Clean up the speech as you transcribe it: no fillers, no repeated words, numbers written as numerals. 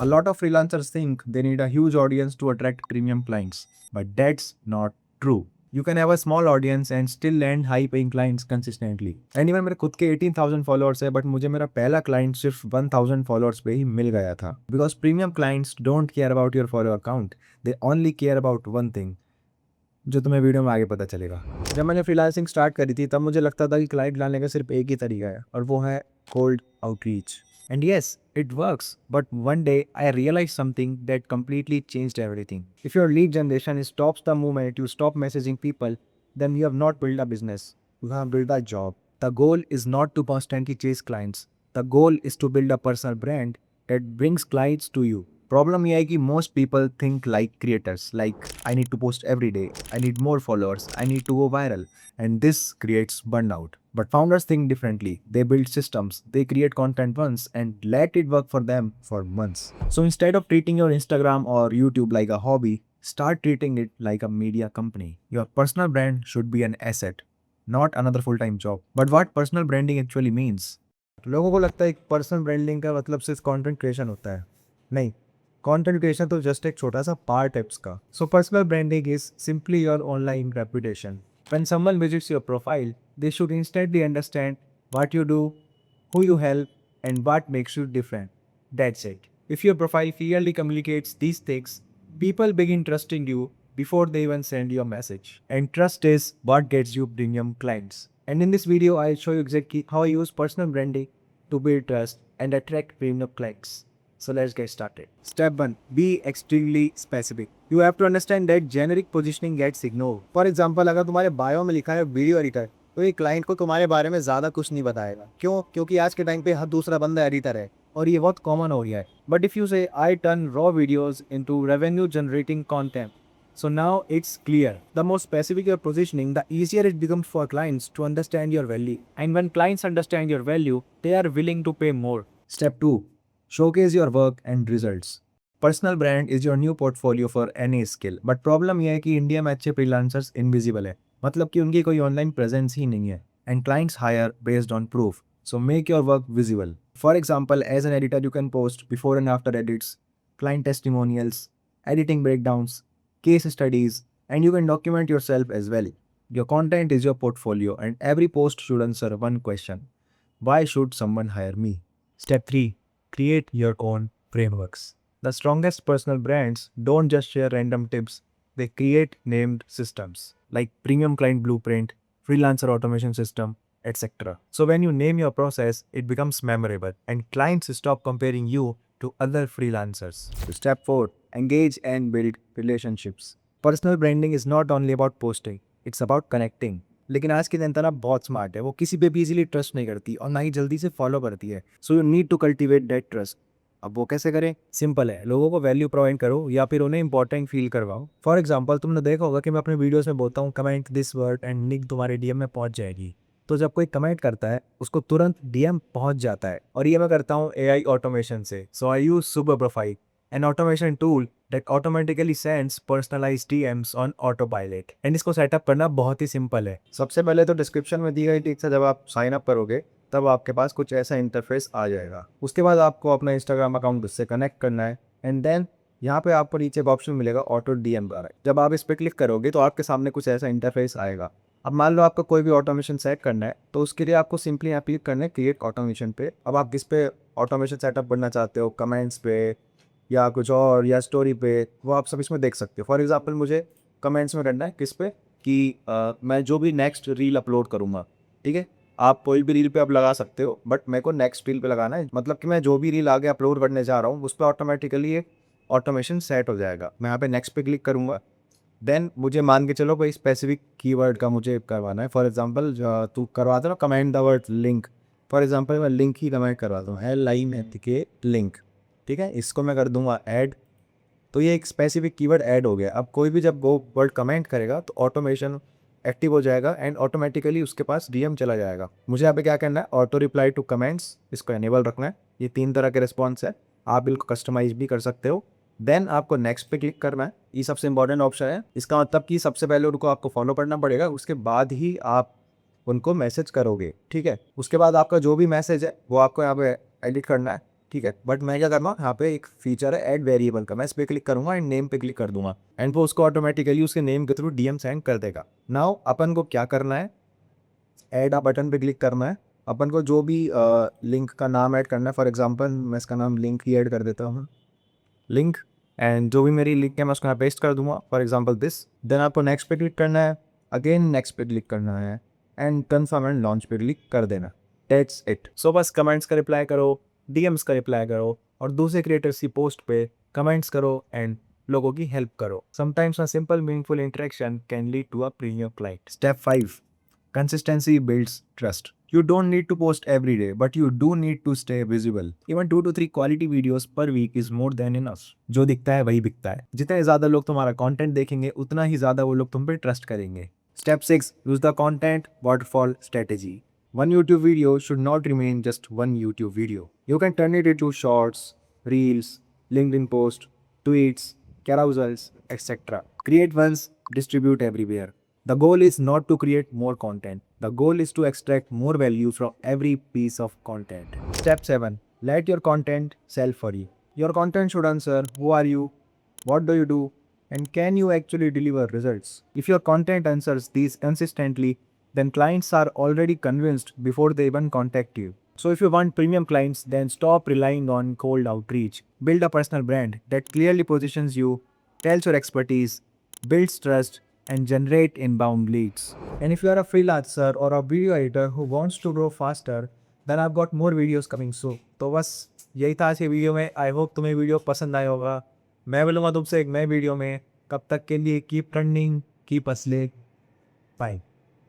A lot of freelancers think they need a huge audience to attract premium clients, but that's not true. You can have a small audience and still land high paying clients consistently. And even मेरे खुद के 18,000 followers है, but मुझे मेरा पहला client सिर्फ 1,000 followers पे ही मिल गया था. Because premium clients don't care about your follower account, they only care about one thing, जो तुम्हें वीडियो में आगे पता चलेगा. जब मैंने फ्रीलांसिंग स्टार्ट करी थी तब मुझे लगता था कि क्लाइंट लाने का सिर्फ एक ही तरीका है, और वो है cold outreach. And yes, it works, but one day I realized something that completely changed everything. If your lead generation stops the moment you stop messaging people, then you have not built a business. You have built a job. The goal is not to constantly chase clients. The goal is to build a personal brand that brings clients to you. Problem ये है कि most people think like creators, like I need to post every day, I need more followers, I need to go viral, and this creates burnout. But founders think differently. They build systems, they create content once and let it work for them for months. So instead of treating your Instagram or YouTube like a hobby, start treating it like a media company. Your personal brand should be an asset, not another full-time job. But what personal branding actually means? लोगों को लगता है कि personal branding का मतलब सिर्फ content creation होता है. नहीं, कंटेंट क्रिएशन तो जस्ट एक छोटा सा पार्ट है उसका. So personal branding is simply your online reputation. When someone visits your profile, they should instantly understand what you do, who you help, and what makes you different. That's it. If your profile clearly communicates these things, people begin trusting you before they even send you a message. And trust is what gets you premium clients. And in this video, I'll show you exactly how I use personal branding to build trust and attract premium clients. So let's get started. Step 1. Be extremely specific. You have to understand that generic positioning gets ignored. For example, अगर तुम्हारे bio में लिखा है video editor, तो ये client को तुम्हारे बारे में ज़्यादा कुछ नहीं बताएगा. क्यों? क्योंकि आज के टाइम पे हर दूसरा बंदा एडिटर है और ये बहुत कॉमन हो गया है. बट इफ़ यू से I turn raw videos into revenue generating content, so now it's clear. The more specific your positioning, the easier it becomes for clients to understand your value. And when clients understand your value, they are willing to pay more. Step 2. Showcase your work and results. Personal brand is your new portfolio for any skill. But problem यह है कि India में अच्छे freelancers invisible है. मतलब कि उनकी कोई ऑनलाइन प्रेजेंस ही नहीं है. And clients hire based on proof. So make your work visible. For example, as an editor, you can post before and after edits, client testimonials, editing breakdowns, case studies, and you can document yourself as well. Your content is your portfolio, and every post should answer one question: why should someone hire me? Step 3. Create your own frameworks. The strongest personal brands don't just share random tips, they create named systems like Premium Client Blueprint, Freelancer Automation System, etc. So when you name your process, it becomes memorable and clients stop comparing you to other freelancers. Step 4. Engage and build relationships. Personal branding is not only about posting, it's about connecting. लेकिन आज की जनता ना बहुत smart है, वो किसी पे भी इजीली ट्रस्ट नहीं करती और ना ही जल्दी से फॉलो करती है. So you need to cultivate that trust. अब वो कैसे करें? सिंपल है, लोगों को वैल्यू प्रोवाइड करो या फिर उन्हें इंपॉर्टेंट फील करवाओ. फॉर एग्जांपल, तुमने देखा होगा कि मैं अपने वीडियोस में बोलता हूँ comment this word and link तुम्हारे डीएम में पहुंच जाएगी. तो जब कोई कमेंट करता है उसको तुरंत डीएम पहुंच जाता है. और ये मैं करता हूँ एआई ऑटोमेशन से. So I use super profile, an automation tool that automatically sends personalized DMs on autopilot. And इसको सेटअप करना बहुत ही सिंपल है. सबसे पहले तो डिस्क्रिप्शन में दी गई लिंक से जब आप साइन अप करोगे तब आपके पास कुछ ऐसा इंटरफेस आ जाएगा. उसके बाद आपको अपना इंस्टाग्राम अकाउंट उससे कनेक्ट करना है एंड देन यहाँ पे आपको नीचे एक ऑप्शन मिलेगा ऑटो डीएम द्वारा. जब आप इस पर क्लिक करोगे तो आपके सामने कुछ ऐसा इंटरफेस आएगा. अब मान लो आपको कोई भी ऑटोमेशन सेट करना है तो उसके लिए आपको सिंपली यहाँ क्लिक करना है क्रिएट ऑटोमेशन पे. अब आप किस पे ऑटोमेशन सेटअप करना चाहते हो, कमेंट्स पे या कुछ और या स्टोरी पे, वो आप सब इसमें देख सकते हो. फॉर एग्जांपल मुझे कमेंट्स में करना है किस पे कि मैं जो भी नेक्स्ट रील अपलोड करूँगा, ठीक है. आप कोई भी रील पे आप लगा सकते हो बट मेरे को नेक्स्ट रील पे लगाना है. मतलब कि मैं जो भी रील आगे अपलोड करने जा रहा हूँ उस पर ऑटोमेटिकली एक ऑटोमेशन सेट हो जाएगा. मैं यहाँ पे नेक्स्ट पे क्लिक करूँगा. देन मुझे मान के चलो कोई स्पेसिफिक कीवर्ड का मुझे करवाना है. फॉर एग्जांपल तू करवाता ना comment the word link. For example मैं लिंक ही कमेंट करवाता हूँ, LINK लिंक, ठीक है. इसको मैं कर दूंगा ऐड. तो ये एक स्पेसिफिक कीवर्ड ऐड हो गया. अब कोई भी जब वो वर्ड कमेंट करेगा तो ऑटोमेशन एक्टिव हो जाएगा एंड ऑटोमेटिकली उसके पास डीएम चला जाएगा. मुझे यहाँ पे क्या करना है, ऑटो रिप्लाई टू कमेंट्स, इसको एनेबल रखना है. ये 3 तरह के रिस्पॉन्स है, आप बिल्कुल कस्टमाइज भी कर सकते हो. देन आपको नेक्स्ट पे क्लिक करना है. ये सबसे इंपॉर्टेंट ऑप्शन है. इसका मतलब कि सबसे पहले उनको आपको फॉलो करना पड़ेगा, उसके बाद ही आप उनको मैसेज करोगे, ठीक है. उसके बाद आपका जो भी मैसेज है वो आपको यहाँ पे एडिट करना है. ठीक है, बट मैं क्या कर रहा हूँ, यहाँ पे एक फीचर है ऐड वेरिएबल का, मैं इस पर क्लिक करूंगा एंड नेम पे क्लिक कर दूंगा एंड वो उसको ऑटोमेटिकली उसके नेम के थ्रू डीएम सेंड कर देगा। नाउ अपन को क्या करना है, ऐड आ बटन पे क्लिक करना है, अपन को जो भी लिंक का नाम ऐड करना है, फॉर एग्जांपल मैं इसका नाम लिंक ही ऐड कर देता हूँ, लिंक, एंड जो भी मेरी लिंक है मैं उसको यहाँ पेस्ट कर दूंगा, फॉर एग्जांपल दिस। देन आपको नेक्स्ट पे क्लिक करना है, अगेन नेक्स्ट पे क्लिक करना है एंड कन्फर्म एंड लॉन्च पे क्लिक कर देना। That's it. सो बस कमेंट्स का रिप्लाई करो, डीएम्स का रिप्लाई करो और दूसरे क्रिएटर्स की पोस्ट पे कमेंट्स करो एंड लोगों की हेल्प करो। Sometimes a simple meaningful interaction can lead to a premium client. Step 5, consistency builds trust. You don't need to post every day, but you do need to stay visible. Even 2 to 3 quality videos per week is more than enough. जो दिखता है वही बिकता है। जितने ज़्यादा लोग तुम्हारा कंटेंट देखेंगे उतना ही ज़्यादा वो लोग तुम पे ट्रस्ट करेंगे। Step 6, use the content waterfall strategy. One YouTube video should not remain just one YouTube video. You can turn it into shorts, reels, LinkedIn posts, tweets, carousels, etc. Create once, distribute everywhere. The goal is not to create more content. The goal is to extract more value from every piece of content. Step 7. Let your content sell for you. Your content should answer who are you, what do you do, and can you actually deliver results. If your content answers these consistently, then clients are already convinced before they even contact you. So if you want premium clients, then stop relying on cold outreach. Build a personal brand that clearly positions you, tells your expertise, builds trust, and generate inbound leads. And if you are a freelancer or a video editor who wants to grow faster, then I've got more videos coming soon. तो बस यही था आज के video में। I hope तुम्हें video पसंद आया होगा। मैं मिलूंगा तुमसे एक नए वीडियो में। कब तक के लिए keep running, keep hustling, bye.